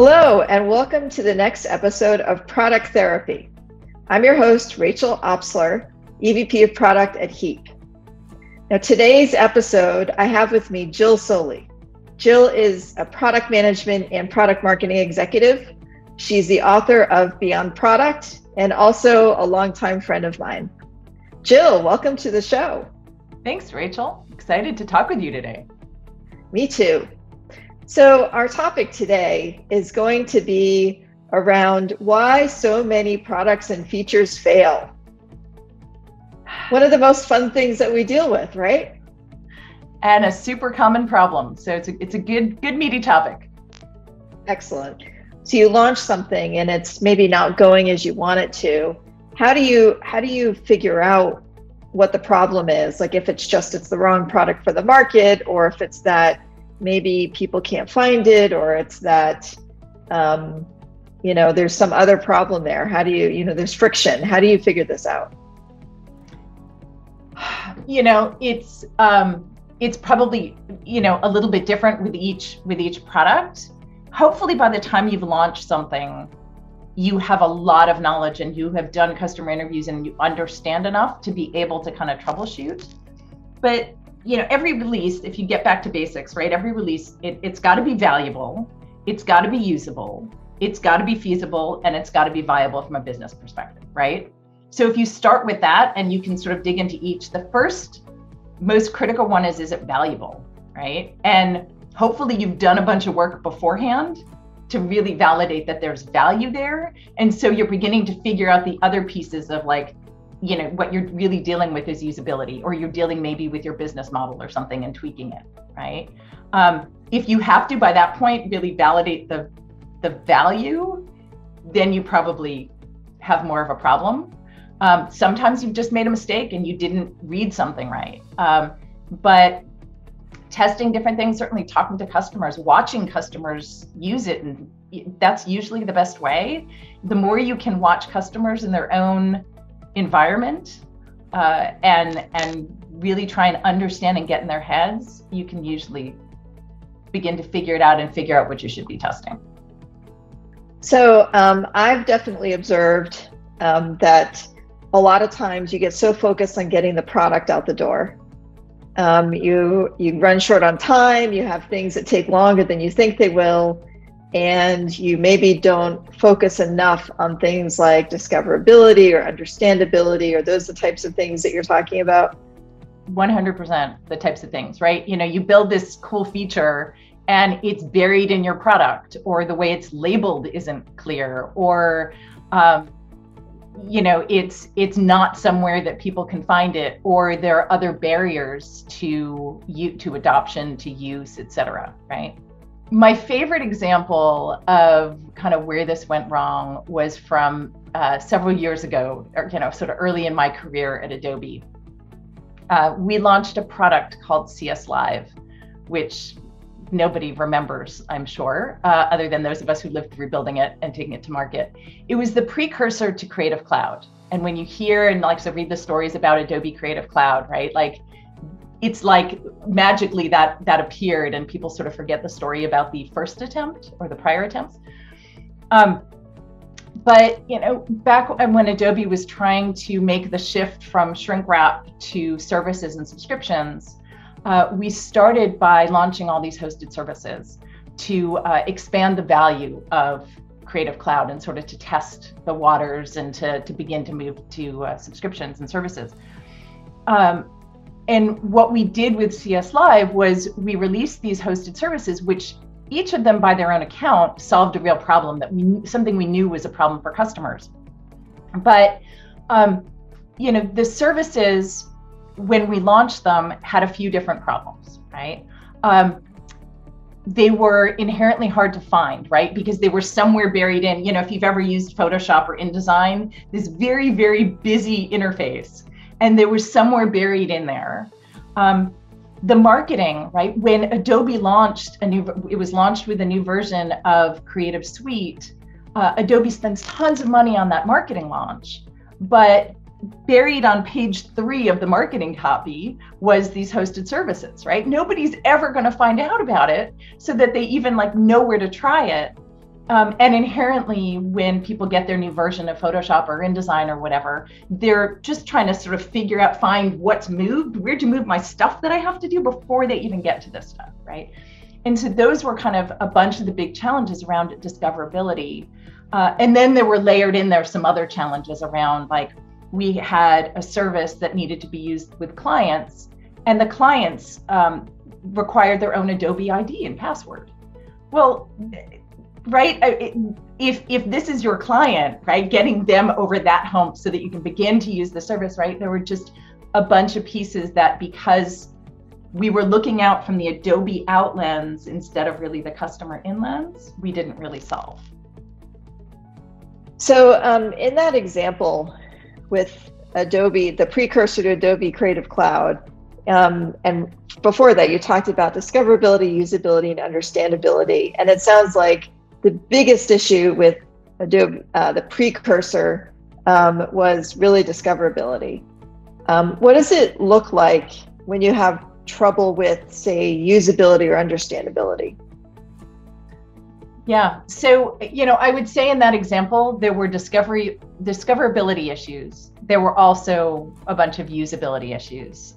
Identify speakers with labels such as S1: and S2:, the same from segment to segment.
S1: Hello, and welcome to the next episode of Product Therapy. I'm your host, Rachel Opsler, EVP of Product at Heap. Now, today's episode, I have with me Jill Soley. Jill is a product management and product marketing executive. She's the author of Beyond Product and also a longtime friend of mine. Jill, welcome to the show.
S2: Thanks, Rachel. Excited to talk with you today.
S1: Me too. So our topic today is going to be around why so many products and features fail. One of the most fun things that we deal with, right?
S2: And a super common problem. So it's a good meaty topic.
S1: Excellent. So you launch something and it's maybe not going as you want it to. How do you figure out what the problem is? Like if it's the wrong product for the market, or if it's that maybe people can't find it, or it's that, there's some other problem there. How do there's friction. How do you figure this out?
S2: It's probably, a little bit different with each product. Hopefully by the time you've launched something, you have a lot of knowledge and you have done customer interviews and you understand enough to be able to kind of troubleshoot. But every release, if you get back to basics, right? Every release, it's got to be valuable, it's got to be usable, it's got to be feasible, and it's got to be viable from a business perspective, right? So if you start with that and you can sort of dig into each, the first most critical one is it valuable, right? And hopefully you've done a bunch of work beforehand to really validate that there's value there. And so you're beginning to figure out the other pieces of what you're really dealing with is usability, or you're dealing maybe with your business model or something and tweaking it, right? If you have to, by that point, really validate the value, then you probably have more of a problem. Sometimes you've just made a mistake and you didn't read something right. But testing different things, certainly talking to customers, watching customers use it, and that's usually the best way. The more you can watch customers in their own environment and really try and understand and get in their heads, you can usually begin to figure it out and figure out what you should be testing.
S1: So I've definitely observed that a lot of times you get so focused on getting the product out the door. You run short on time, you have things that take longer than you think they will, and you maybe don't focus enough on things like discoverability or understandability, or those are the types of things that you're talking about.
S2: 100% the types of things, right? You build this cool feature and it's buried in your product, or the way it's labeled isn't clear, or it's not somewhere that people can find it, or there are other barriers to adoption, to use, etc., right? My favorite example of kind of where this went wrong was from several years ago, or sort of early in my career at Adobe. We launched a product called CS Live, which nobody remembers, I'm sure, other than those of us who lived through building it and taking it to market. It was the precursor to Creative Cloud. And when you hear and read the stories about Adobe Creative Cloud, right? It's like magically that appeared, and people sort of forget the story about the first attempt or the prior attempts. But back when Adobe was trying to make the shift from shrink wrap to services and subscriptions, we started by launching all these hosted services to expand the value of Creative Cloud and sort of to test the waters and to begin to move to subscriptions and services. And what we did with CS Live was we released these hosted services, which each of them by their own account solved a real problem something we knew was a problem for customers. But, the services, when we launched them, had a few different problems, right? They were inherently hard to find, right? Because they were somewhere buried in, if you've ever used Photoshop or InDesign, this very, very busy interface, and they were somewhere buried in there. The marketing, right? When Adobe launched it was launched with a new version of Creative Suite, Adobe spends tons of money on that marketing launch, but buried on page 3 of the marketing copy was these hosted services, right? Nobody's ever going to find out about it so that they even know where to try it And inherently, when people get their new version of Photoshop or InDesign or whatever, they're just trying to sort of figure out, find what's moved, where to move my stuff that I have to do before they even get to this stuff, right? And so those were kind of a bunch of the big challenges around discoverability. And then there were layered in there some other challenges around, like, we had a service that needed to be used with clients, and the clients required their own Adobe ID and password. Well, right, if this is your client, right, getting them over that hump so that you can begin to use the service, right, there were just a bunch of pieces that, because we were looking out from the Adobe out lens instead of really the customer in lens, we didn't really solve.
S1: So in that example with Adobe, the precursor to Adobe Creative Cloud, and before that, you talked about discoverability, usability, and understandability. And it sounds like the biggest issue with Adobe, the precursor, was really discoverability. What does it look like when you have trouble with, say, usability or understandability?
S2: Yeah, so, I would say in that example, there were discoverability issues. There were also a bunch of usability issues,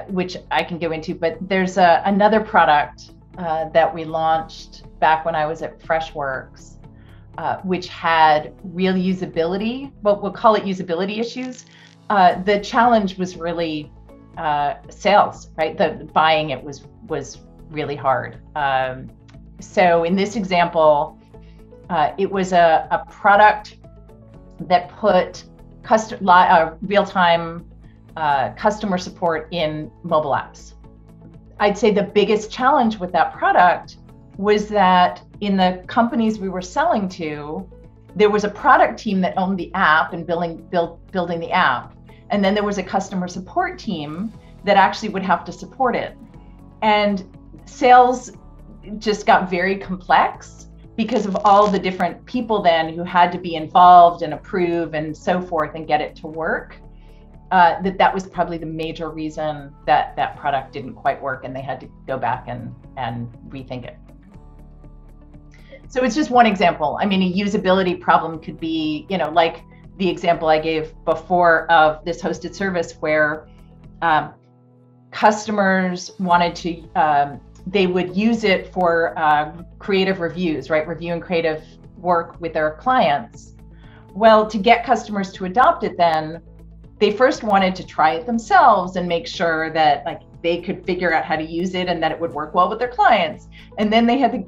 S2: which I can go into, but there's another product that we launched back when I was at Freshworks, which had real usability, but we'll call it usability issues. The challenge was really sales, right? The buying it was really hard. So in this example, it was a product that put real-time customer support in mobile apps. I'd say the biggest challenge with that product was that in the companies we were selling to, there was a product team that owned the app and building the app. And then there was a customer support team that actually would have to support it. And sales just got very complex because of all the different people then who had to be involved and approve and so forth and get it to work. That was probably the major reason that product didn't quite work, and they had to go back and rethink it. So it's just one example. I mean, a usability problem could be, like the example I gave before of this hosted service where customers wanted to, they would use it for creative reviews, right? Reviewing creative work with their clients. Well, to get customers to adopt it then, they first wanted to try it themselves and make sure that they could figure out how to use it and that it would work well with their clients. And then they had to,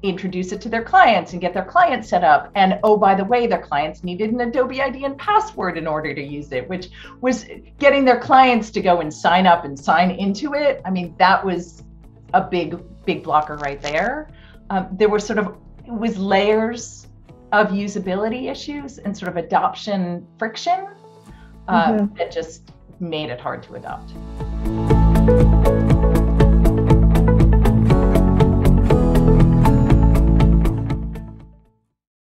S2: introduce it to their clients and get their clients set up. And oh, by the way, their clients needed an Adobe ID and password in order to use it, which was getting their clients to go and sign up and sign into it. I mean, that was a big blocker right there. There were it was layers of usability issues and sort of adoption friction that just made it hard to adopt.